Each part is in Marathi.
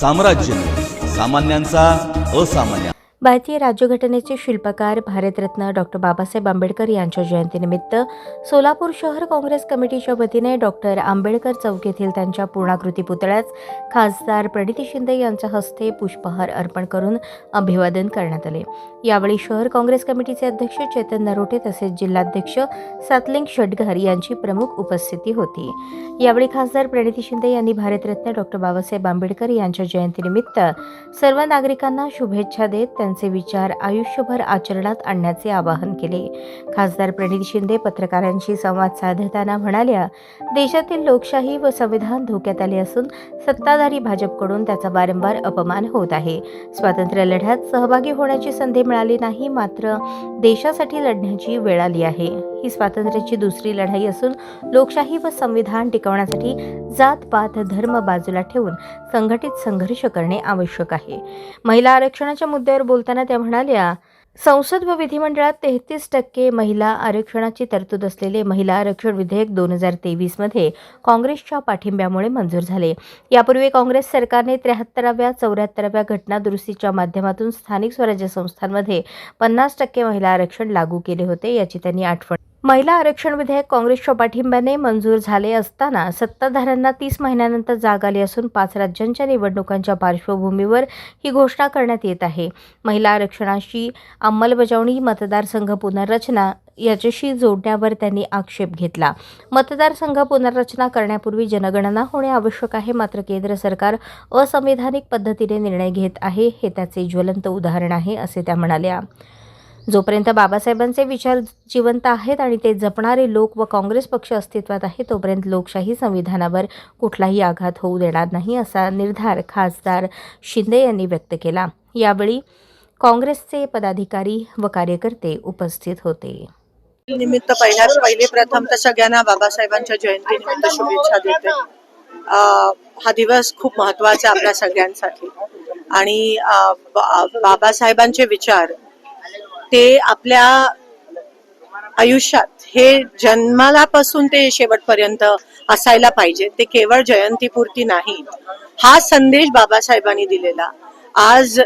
साम्राज्य सामान्यांचा असामान्य। भारतीय राज्यघटनेचे शिल्पकार भारतरत्न डॉक्टर बाबासाहेब आंबेडकर यांच्या जयंतीनिमित्त सोलापूर शहर काँग्रेस कमिटीच्या वतीने डॉक्टर आंबेडकर चौक येथील त्यांच्या पूर्णाकृती पुतळ्यास खासदार प्रणिती शिंदे यांच्या हस्ते पुष्पहार अर्पण करून अभिवादन करण्यात आले। यावेळी शहर काँग्रेस कमिटीचे अध्यक्ष चेतन नरोटे तसेच जिल्हाध्यक्ष सातलिंग षटघर यांची प्रमुख उपस्थिती होती। यावेळी खासदार प्रणिती शिंदे यांनी भारतरत्न डॉक्टर बाबासाहेब आंबेडकर यांच्या जयंतीनिमित्त सर्व नागरिकांना शुभेच्छा देत त्यांचे विचार आयुष्यभर आचरणात आणण्याचे आवाहन केले। खासदार प्रणिती शिंदे पत्रकारांशी संवाद साधताना म्हणाल्या, देशातील लोकशाही व संविधान धोक्यात आले असून सत्ताधारी भाजपकडून त्याचा वारंवार अपमान होत आहे। स्वातंत्र्य लढ्यात सहभागी होण्याची संधी मिळाली नाही, मात्र देशासाठी लढण्याची वेळ आली आहे। ही स्वातंत्र्याची दुसरी लढाई असून लोकशाही व संविधान टिकवण्यासाठी जात पात धर्म बाजूला ठेवून संघटित संघर्ष करणे आवश्यक आहे। महिला आरक्षणाच्या मुद्द्यावर बोलताना त्या म्हणाल्या, संसद व विधिमंडळात 33% महिला आरक्षणाची तरतूद असलेले महिला आरक्षण विधेयक 2023 मध्ये काँग्रेसच्या पाठिंब्यामुळे मंजूर झाले। यापूर्वी काँग्रेस सरकारने 73व्या 74व्या घटना दुरुस्तीच्या माध्यमातून स्थानिक स्वराज्य संस्थांमध्ये 50% महिला आरक्षण लागू केले होते, याची त्यांनी आठवण। महिला आरक्षण विधेयक काँग्रेसच्या पाठिंब्याने मंजूर झाले असताना सत्ताधाऱ्यांना 30 महिन्यानंतर जाग आली असून 5 राज्यांच्या निवडणुकांच्या पार्श्वभूमीवर ही घोषणा करण्यात येत आहे। महिला आरक्षणाची अंमलबजावणी मतदारसंघ पुनर्रचना याच्याशी जोडण्यावर त्यांनी आक्षेप घेतला। मतदारसंघ पुनर्रचना करण्यापूर्वी जनगणना होणे आवश्यक आहे, मात्र केंद्र सरकार असंवैधानिक पद्धतीने निर्णय घेत आहे, हे त्याचे ज्वलंत उदाहरण आहे, असे त्या म्हणाल्या। जोपर्यंत बाबासाहेबांचे विचार जिवंत आहेत आणि ते जपणारे लोक व काँग्रेस पक्ष अस्तित्वात आहे, तोपर्यंत लोकशाही संविधानावर कुठलाही आघात होऊ देणार नाही, असा निर्धार खासदार शिंदे यांनी व्यक्त केला। यावेळी काँग्रेसचे पदाधिकारी व कार्यकर्ते उपस्थित होते। निमित्त पहिले प्रथम तर सगळ्यांना बाबासाहेबांच्या जयंतीनिमित्त शुभेच्छा देते। हा दिवस खूप महत्त्वाचा आहे आपल्या सगळ्यांसाठी आणि बाबासाहेबांचे विचार ते आपल्या आयुष्यात हे जन्मालापासून ते शेवटपर्यंत असायला पाहिजे। ते केवळ जयंतीपुरती नाही, हा संदेश बाबासाहेबांनी दिलेला। आज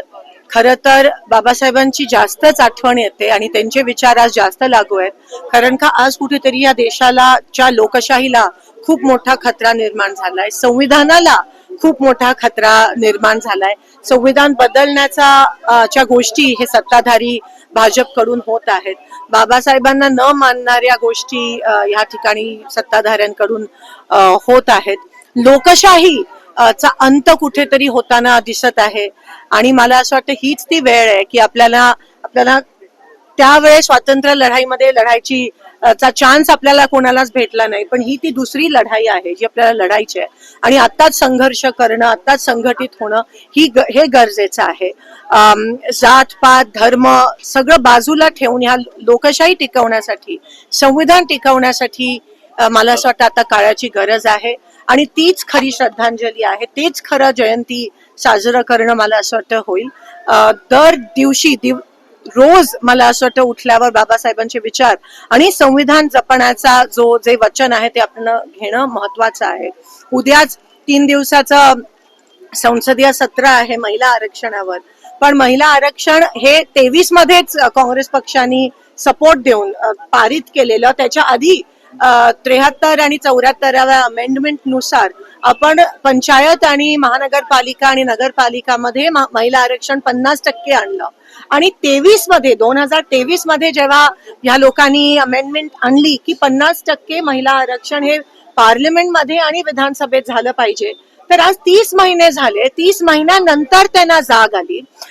खरं तर बाबासाहेबांची जास्तच आठवण येते आणि त्यांचे विचार आज जास्त लागू आहेत, कारण का आज कुठेतरी या देशाला लोकशाहीला खूप मोठा खतरा निर्माण झालाय, संविधानाला खूप मोठा खतरा निर्माण झालाय। संविधान बदलण्याच्या गोष्टी हे सत्ताधारी भाजपकडून होत आहेत। बाबासाहेबांना न मानणाऱ्या गोष्टी या ठिकाणी सत्ताधाऱ्यांकडून होत आहेत। लोकशाही चा अंत कुठेतरी होताना दिसत आहे आणि मला असं वाटतं हीच ती वेळ आहे की आपल्याला त्यावेळेस स्वातंत्र्य लढाईमध्ये लढायची चा चान्स आपल्याला कोणालाच भेटला नाही, पण ही ती दुसरी लढाई आहे जी आपल्याला लढायची आहे आणि आत्ताच संघर्ष करणं, आत्ताच संघटित होणं हे गरजेचं आहे। जात पात धर्म सगळं बाजूला ठेवून ह्या लोकशाही टिकवण्यासाठी, संविधान टिकवण्यासाठी मला असं वाटतं आता काळाची गरज आहे आणि तीच खरी श्रद्धांजली आहे, तेच खरं जयंती साजरं करणं मला असं वाटतं होईल। दर दिवशी रोज मला असं वाटतं उठल्यावर बाबासाहेबांचे विचार आणि संविधान जपण्याचा जे वचन आहे ते आपण घेणं महत्वाचं आहे। उद्याच 3 दिवसाचं संसदीय सत्र आहे महिला आरक्षणावर, पण महिला आरक्षण हे 23 मध्येच काँग्रेस पक्षाने सपोर्ट देऊन पारित केलेलं, त्याच्या आधी 73 आणि 74व्या अमेंडमेंट नुसार आपण पंचायत आणि महानगरपालिका आणि नगरपालिकामध्ये महिला आरक्षण 50% आणलं आणि 2023 मध्ये जेव्हा या लोकांनी अमेंडमेंट आणली की 50% महिला आरक्षण हे पार्लमेंटमध्ये आणि विधानसभेत झालं पाहिजे, तर आज 30 महिने झाले, 30 महिन्यानंतर त्यांना जाग आली